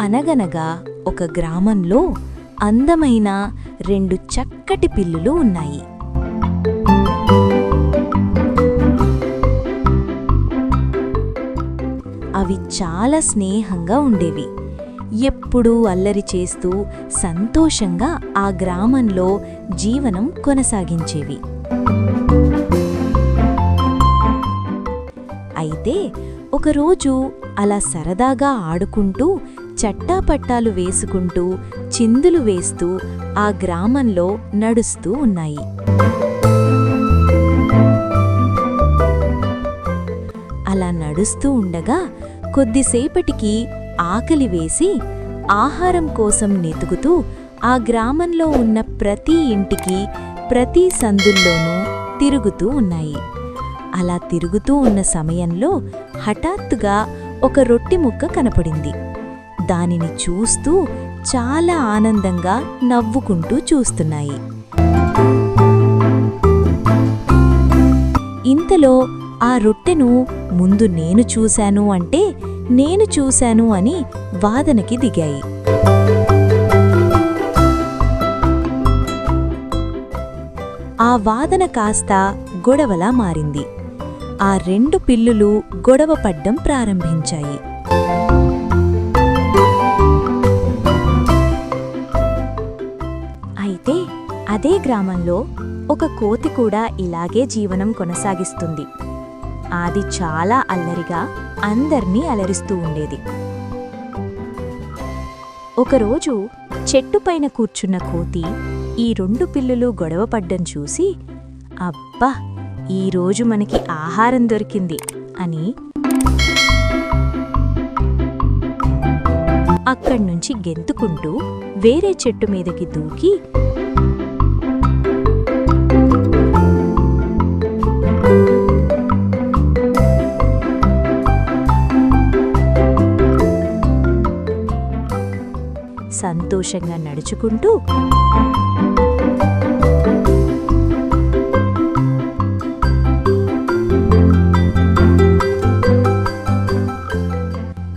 అనగనగా ఒక గ్రామంలో అందమైన 2 చక్కటి పిల్లులు ఉన్నాయి. అవి చాలా స్నేహంగా ఉండేవి. ఎప్పుడూ అల్లరి చేస్తూ సంతోషంగా ఆ గ్రామంలో జీవనం కొనసాగించేవి. అయితే ఒకరోజు అలా సరదాగా ఆడుకుంటూ చట్టాపట్టాలు వేసుకుంటూ చిందులు వేస్తూ ఆ గ్రామంలో నడుస్తూ ఉన్నాయి. అలా నడుస్తూ ఉండగా కొద్దిసేపటికి ఆకలి వేసి ఆహారం కోసం నెతుకుతూ ఆ గ్రామంలో ఉన్న ప్రతి ఇంటికి ప్రతి సందుల్లోనూ తిరుగుతూ ఉన్నాయి. అలా తిరుగుతూ ఉన్న సమయంలో హఠాత్తుగా ఒక రొట్టె ముక్క కనపడింది. దానిని చూస్తూ చాలా ఆనందంగా నవ్వుకుంటూ చూస్తున్నాయి. ఇంతలో ఆ రొట్టెను ముందు నేను చూశాను అంటే నేను చూశాను అని వాదనకి దిగాయి. ఆ వాదన కాస్త గొడవలా మారింది. ఆ 2 పిల్లులు గొడవ పడ్డం ప్రారంభించాయి. అయితే అదే గ్రామంలో ఒక కోతి కూడా ఇలాగే జీవనం కొనసాగిస్తుంది. అది చాలా అల్లరిగా అందర్నీ అలరిస్తూ ఉండేది. ఒకరోజు చెట్టుపైన కూర్చున్న కోతి ఈ 2 పిల్లులు గొడవపడ్డం చూసి, అబ్బా, ఈరోజు మనకి ఆహారం దొరికింది అని అక్కడ్నుంచి గెంతుకుంటూ వేరే చెట్టు మీదకి దూకి సంతోషంగా నడుచుకుంటూ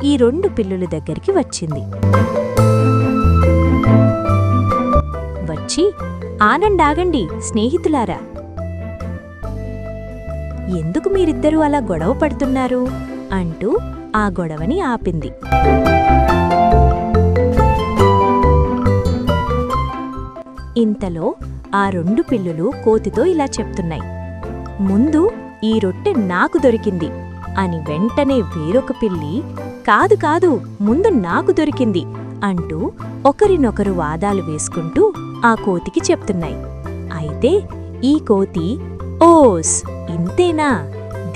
ఈ 2 పిల్లుల దగ్గరికి వచ్చింది. వచ్చి, ఆనండాగండి స్నేహితులారా, ఎందుకు మీరిద్దరూ అలా గొడవ పడుతున్నారు అంటూ ఆ గొడవని ఆపింది. ఇంతలో ఆ 2 పిల్లులు కోతితో ఇలా చెప్తున్నాయి, ముందు ఈ రొట్టె నాకు దొరికింది అని వెంటనే వేరొక పిల్లి, కాదు కాదు, ముందు నాకు దొరికింది అంటూ ఒకరినొకరు వాదాలు వేసుకుంటూ ఆ కోతికి చెప్తున్నాయి. అయితే ఈ కోతి, ఓస్, ఇంతేనా?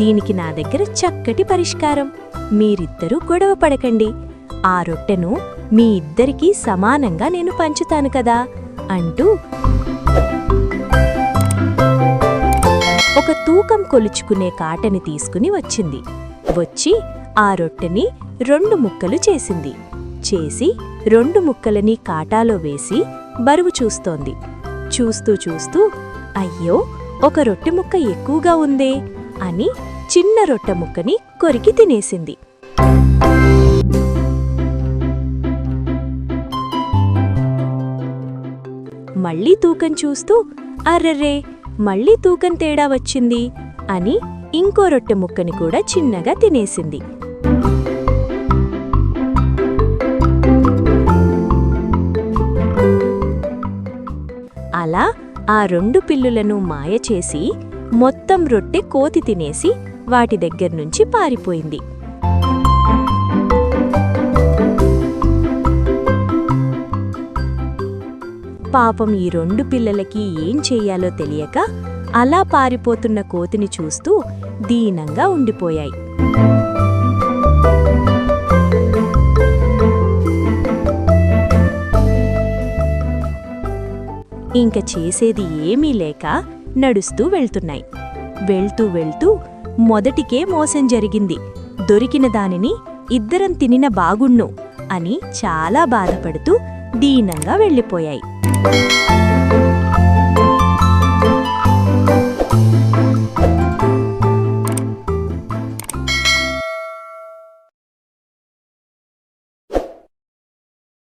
దీనికి నా దగ్గర చక్కటి పరిష్కారం. మీరిద్దరూ గొడవ పడకండి. ఆ రొట్టెను మీ ఇద్దరికీ సమానంగా నేను పంచుతాను కదా అంటూ ఒక తూకం కొలుచుకునే కాటని తీసుకుని వచ్చింది. వచ్చి ఆ రొట్టెని 2 ముక్కలు చేసింది. చేసి 2 ముక్కలని కాటాలో వేసి బరువు చూస్తోంది. చూస్తూ చూస్తూ, అయ్యో, ఒక రొట్టె ముక్క ఎక్కువగా ఉందే అని చిన్న రొట్టె ముక్కని కొరికి తినేసింది. మళ్ళీ తూకం చూస్తూ, అర్రర్రే, మళ్ళీ తూకం తేడా వచ్చింది అని ఇంకో రొట్టె ముక్కని కూడా చిన్నగా తినేసింది. అలా ఆ 2 పిల్లులను మాయ చేసి మొత్తం రొట్టె కోతి తినేసి వాటి దగ్గర్నుంచి పారిపోయింది. పాపం ఈ 2 పిల్లలకి ఏం చెయ్యాలో తెలియక అలా పారిపోతున్న కోతిని చూస్తూ దీనంగా ఉండిపోయాయి. ఇంక చేసేది ఏమీ లేక నడుస్తూ వెళ్తున్నాయి. వెళ్తూ వెళ్తూ మొదటికే మోసం జరిగింది, దొరికిన దానిని ఇద్దరం తినిన బాగుణ్ణు అని చాలా బాధపడుతూ దీనంగా వెళ్ళిపోయాయి.